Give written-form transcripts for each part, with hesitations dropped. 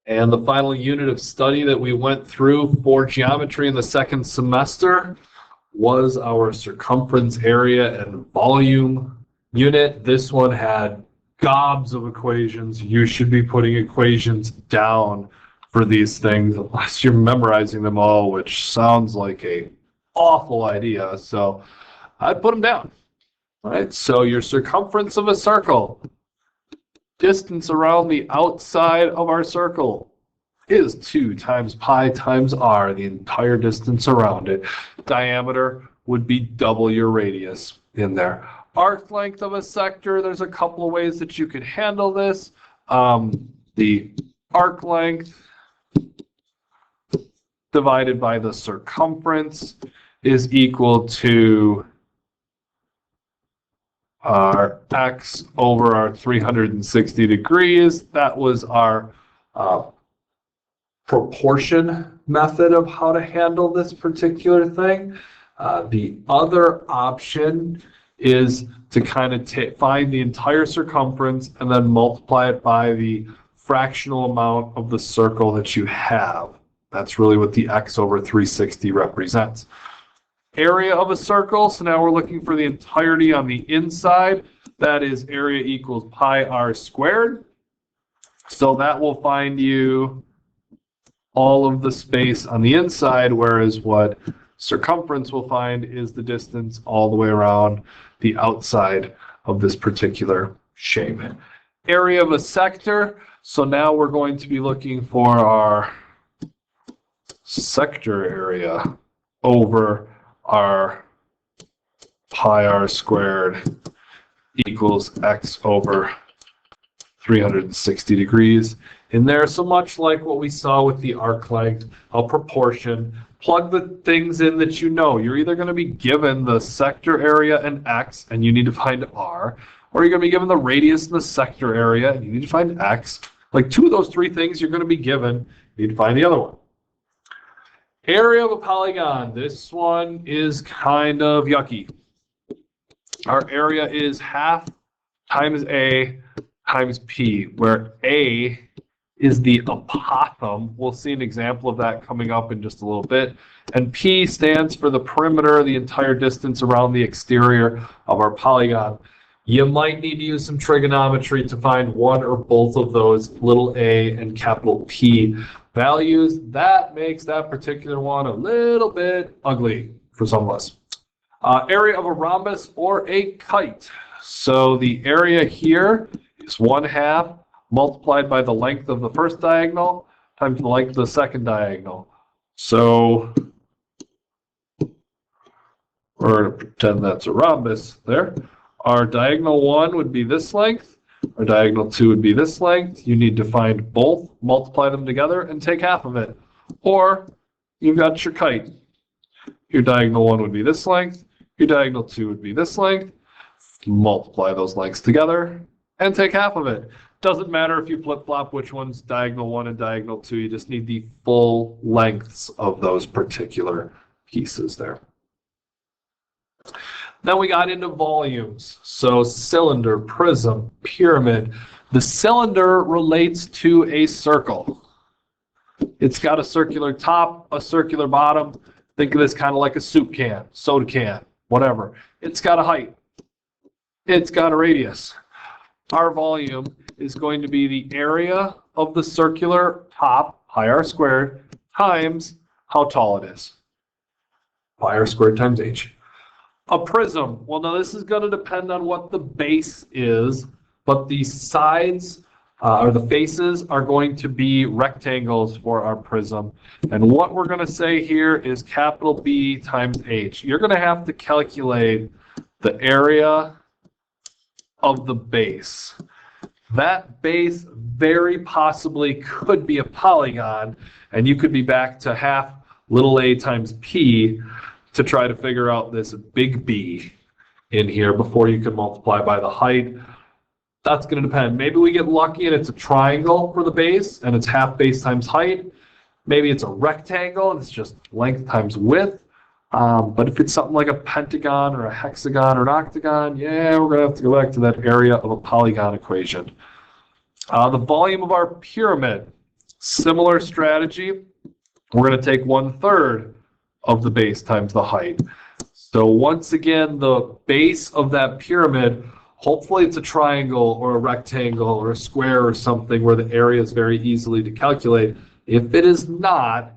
And the final unit of study that we went through for geometry in the second semester was our circumference, area, and volume unit. This one had gobs of equations. You should be putting equations down for these things unless you're memorizing them all, which sounds like a awful idea. So I'd put them down. All right, so your circumference of a circle, distance around the outside of our circle, is 2 times pi times r, the entire distance around it. Diameter would be double your radius in there. Arc length of a sector, there's a couple of ways that you could handle this. The arc length divided by the circumference is equal to our x over our 360 degrees. That was our proportion method of how to handle this particular thing. The other option is to kind of find the entire circumference and then multiply it by the fractional amount of the circle that you have. That's really what the x over 360 represents. Area of a circle, so now we're looking for the entirety on the inside. That is area equals pi r squared. So that will find you all of the space on the inside, whereas what circumference will find is the distance all the way around the outside of this particular shape. Area of a sector, so now we're going to be looking for our sector area over our pi r squared equals x over 360 degrees in there. So much like what we saw with the arc length, a proportion, plug the things in that you know. You're either going to be given the sector area and x, and you need to find r, or you're going to be given the radius and the sector area, and you need to find x. Like 2 of those 3 things you're going to be given, you need to find the other one. Area of a polygon. This one is kind of yucky. Our area is half times a times p, where a is the apothem. We'll see an example of that coming up in just a little bit. And p stands for the perimeter, the entire distance around the exterior of our polygon. You might need to use some trigonometry to find one or both of those little a and capital P values. That makes that particular one a little bit ugly for some of us. Area of a rhombus or a kite. So the area here is 1/2 multiplied by the length of the first diagonal times the length of the second diagonal. So we're going to pretend that's a rhombus there. Our diagonal 1 would be this length. Our diagonal 2 would be this length. You need to find both, multiply them together, and take half of it. Or you've got your kite. Your diagonal 1 would be this length. Your diagonal 2 would be this length. Multiply those lengths together and take half of it. Doesn't matter if you flip-flop which one's diagonal 1 and diagonal 2. You just need the full lengths of those particular pieces there. Then we got into volumes. So cylinder, prism, pyramid. The cylinder relates to a circle. It's got a circular top, a circular bottom. Think of this kind of like a soup can, soda can, whatever. It's got a height. It's got a radius. Our volume is going to be the area of the circular top, pi r squared, times how tall it is. Pi r squared times h. A prism, well, now this is going to depend on what the base is, but the sides or the faces are going to be rectangles for our prism. And what we're going to say here is capital B times h. You're going to have to calculate the area of the base. That base very possibly could be a polygon, and you could be back to half little a times p to try to figure out this big B in here before you can multiply by the height. That's going to depend. Maybe we get lucky and it's a triangle for the base, and it's half base times height. Maybe it's a rectangle and it's just length times width. But if it's something like a pentagon or a hexagon or an octagon, yeah, we're going to have to go back to that area of a polygon equation. The volume of our pyramid. Similar strategy, we're going to take 1/3 of the base times the height. So once again, the base of that pyramid, hopefully it's a triangle or a rectangle or a square or something where the area is very easily to calculate. If it is not,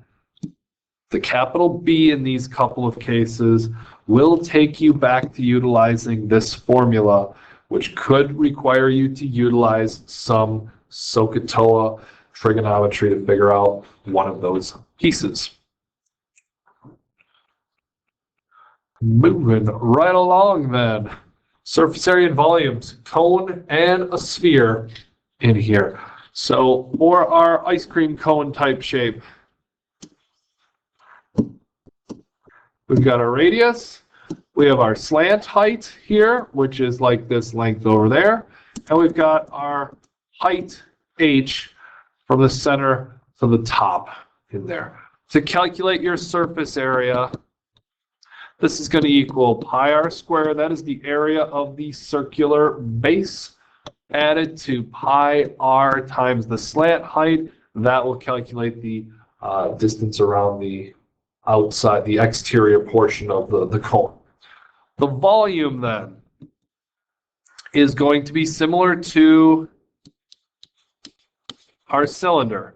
the capital B in these couple of cases will take you back to utilizing this formula, which could require you to utilize some SOHCAHTOA trigonometry to figure out one of those pieces. Moving right along then. Surface area and volumes, cone and a sphere in here. So for our ice cream cone type shape, we've got our radius, we have our slant height here, which is like this length over there, and we've got our height h from the center to the top in there. To calculate your surface area, this is going to equal pi r squared, that is the area of the circular base, added to pi r times the slant height. That will calculate the distance around the outside, the exterior portion of the cone. The volume then is going to be similar to our cylinder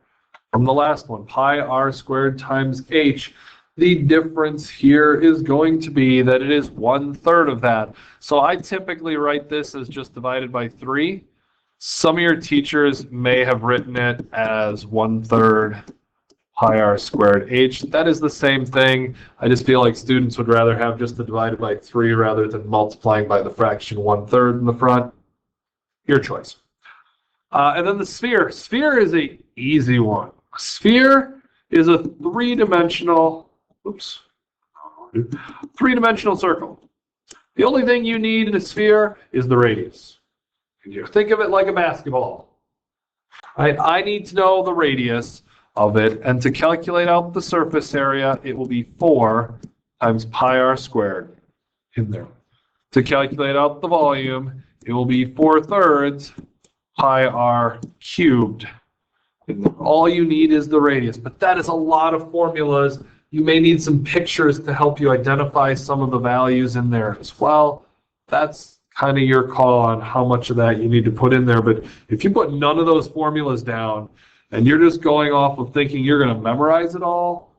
from the last one, pi r squared times h. The difference here is going to be that it is 1/3 of that. So I typically write this as just divided by 3. Some of your teachers may have written it as 1/3 pi r squared h. That is the same thing. I just feel like students would rather have just the divided by 3 rather than multiplying by the fraction 1/3 in the front. Your choice. And then the sphere. Sphere is an easy one. Sphere is a three-dimensional circle. The only thing you need in a sphere is the radius. You think of it like a basketball. I need to know the radius of it, and to calculate out the surface area, it will be 4 times pi r squared in there. To calculate out the volume, it will be 4/3 pi r cubed. All you need is the radius, but that is a lot of formulas. You may need some pictures to help you identify some of the values in there as well. That's kind of your call on how much of that you need to put in there. But if you put none of those formulas down and you're just going off of thinking you're going to memorize it all,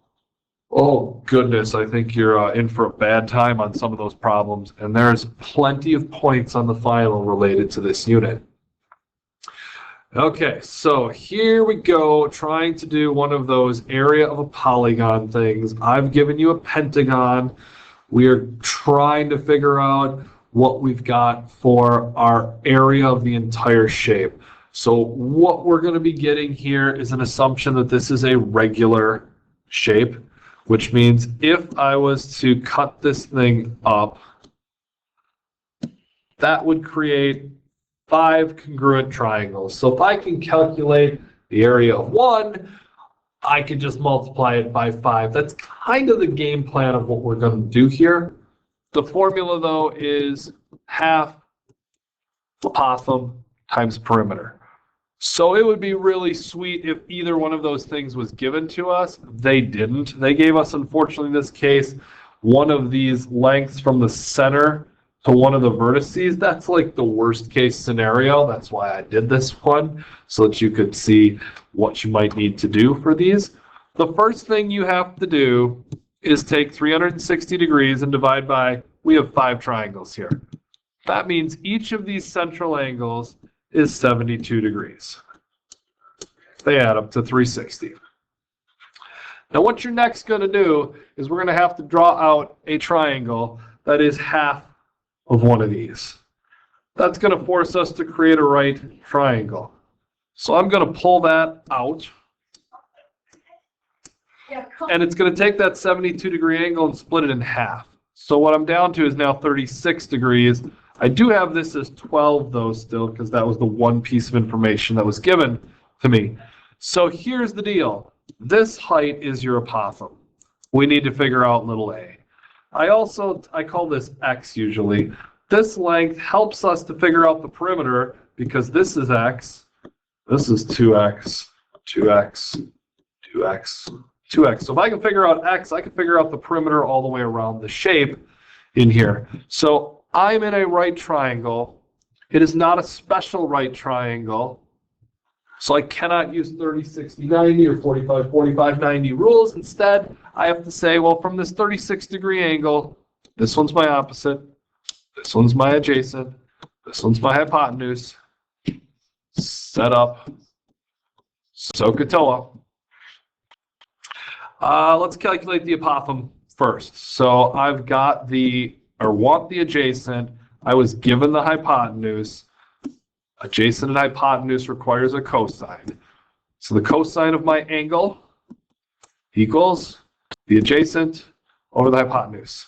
oh goodness, I think you're in for a bad time on some of those problems. And there's plenty of points on the final related to this unit. Okay, so here we go, trying to do one of those area of a polygon things. I've given you a pentagon. We are trying to figure out what we've got for our area of the entire shape. So what we're going to be getting here is an assumption that this is a regular shape, which means if I was to cut this thing up, that would create 5 congruent triangles. So if I can calculate the area of one, I can just multiply it by 5. That's kind of the game plan of what we're going to do here. The formula, though, is half apothem times perimeter. So it would be really sweet if either one of those things was given to us. They didn't. They gave us, unfortunately, in this case, one of these lengths from the center to one of the vertices. That's like the worst case scenario. That's why I did this one, so that you could see what you might need to do for these. The first thing you have to do is take 360 degrees and divide by, we have 5 triangles here. That means each of these central angles is 72 degrees. They add up to 360. Now what you're next going to do is we're going to have to draw out a triangle that is half of one of these. That's going to force us to create a right triangle. So I'm going to pull that out. And it's going to take that 72 degree angle and split it in half. So what I'm down to is now 36 degrees. I do have this as 12 though still, because that was the one piece of information that was given to me. So here's the deal. This height is your apothem. We need to figure out little a. I call this x usually. This length helps us to figure out the perimeter because this is x, this is 2x, 2x, 2x, 2x. So if I can figure out x, I can figure out the perimeter all the way around the shape in here. So I'm in a right triangle. It is not a special right triangle. So I cannot use 30, 60, 90 or 45, 45, 90 rules. Instead, I have to say, well, from this 36-degree angle, this one's my opposite, this one's my adjacent, this one's my hypotenuse. Set up, SOHCAHTOA. Let's calculate the apothem first. So I've got want the adjacent. I was given the hypotenuse. Adjacent and hypotenuse requires a cosine. So the cosine of my angle equals the adjacent over the hypotenuse.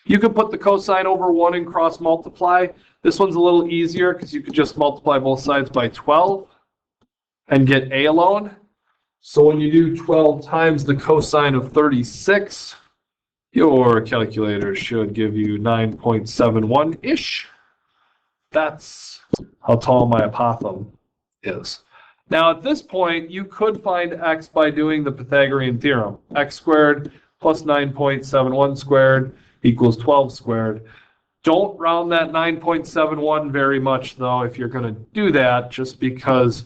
You could put the cosine over 1 and cross multiply. This one's a little easier because you could just multiply both sides by 12 and get a alone. So when you do 12 times the cosine of 36, your calculator should give you 9.71-ish. That's how tall my apothem is. Now at this point, you could find x by doing the Pythagorean theorem. X squared plus 9.71 squared equals 12 squared. Don't round that 9.71 very much, though, if you're going to do that, just because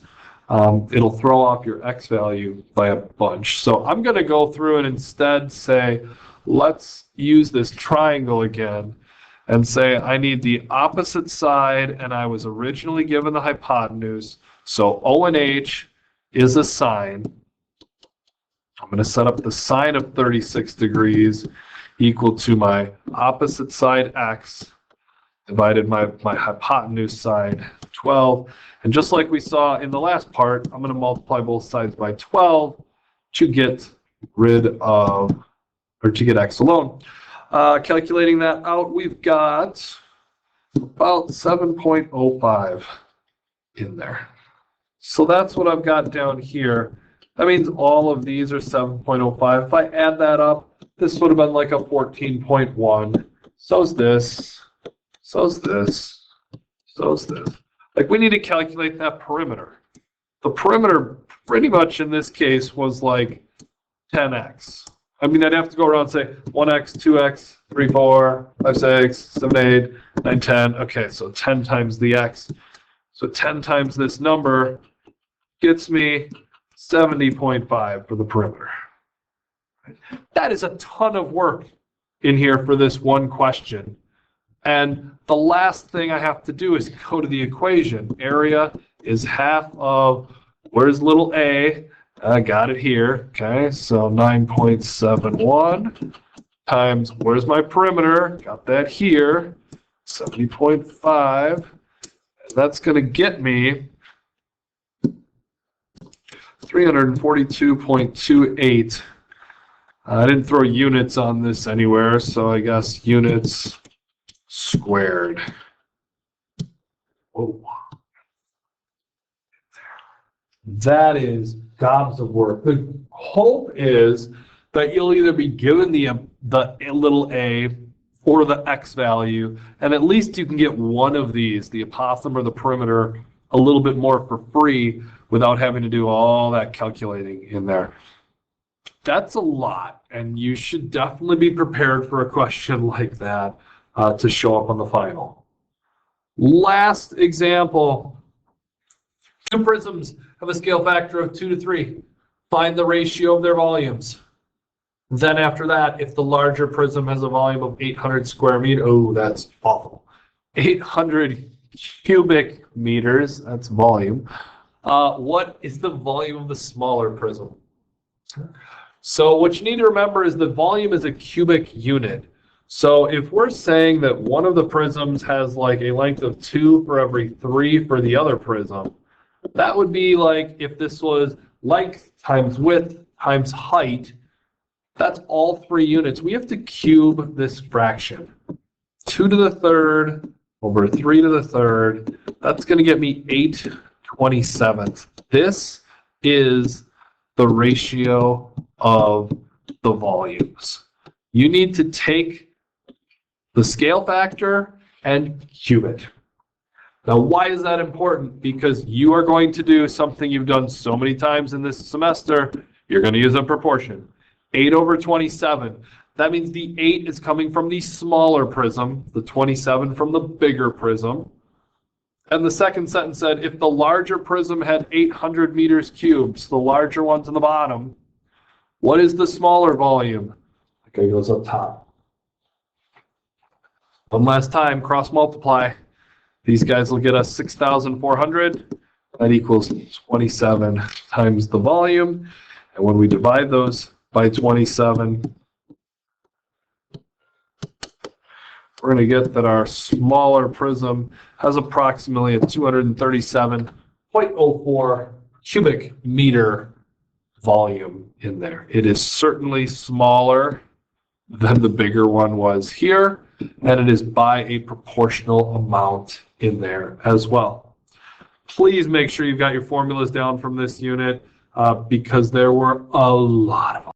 it'll throw off your x value by a bunch. So I'm going to go through and instead say, let's use this triangle again and say I need the opposite side, and I was originally given the hypotenuse. So O and H is a sine. I'm going to set up the sine of 36 degrees equal to my opposite side x divided my hypotenuse side 12. And just like we saw in the last part, I'm going to multiply both sides by 12 to get rid of, or to get x alone. Calculating that out, we've got about 7.05 in there. So that's what I've got down here. That means all of these are 7.05. If I add that up, this would have been like a 14.1. So's this. So's this. So's this. Like, we need to calculate that perimeter. The perimeter, pretty much in this case, was like 10x. I mean, I'd have to go around and say 1x, 2x, 3, 4, 5, 6, 7, 8, 9, 10. Okay, so 10 times the x. So 10 times this number gets me 70.5 for the perimeter. That is a ton of work in here for this one question. And the last thing I have to do is go to the equation. Area is half of, where's little a? I got it here. Okay, so 9.71 times, where's my perimeter? Got that here, 70.5. That's going to get me 342.28. I didn't throw units on this anywhere, so I guess units squared. Whoa. That is gobs of work. The hope is that you'll either be given the little a or the x value, and at least you can get one of these, the apothem or the perimeter, a little bit more for free without having to do all that calculating in there. That's a lot, and you should definitely be prepared for a question like that to show up on the final. Last example. Two prisms have a scale factor of 2 to 3. Find the ratio of their volumes. Then after that, if the larger prism has a volume of 800 square meters, oh, that's awful. 800 cubic meters, that's volume. What is the volume of the smaller prism? So what you need to remember is the volume is a cubic unit. So if we're saying that one of the prisms has like a length of 2 for every 3 for the other prism, that would be like if this was length times width times height. That's all 3 units. We have to cube this fraction. 2 to the third over 3 to the third. That's going to get me 8/27. This is the ratio of the volumes. You need to take the scale factor and cube it. Now, why is that important? Because you are going to do something you've done so many times in this semester. You're going to use a proportion. 8 over 27. That means the 8 is coming from the smaller prism, the 27 from the bigger prism. And the second sentence said, if the larger prism had 800 meters cubed, so the larger one's in the bottom, what is the smaller volume? Okay, goes up top. One last time, cross multiply. These guys will get us 6,400. That equals 27 times the volume. And when we divide those by 27, we're going to get that our smaller prism has approximately a 237.04 cubic meter volume in there. It is certainly smaller than the bigger one was here, and it is by a proportional amount in there as well. Please make sure you've got your formulas down from this unit because there were a lot of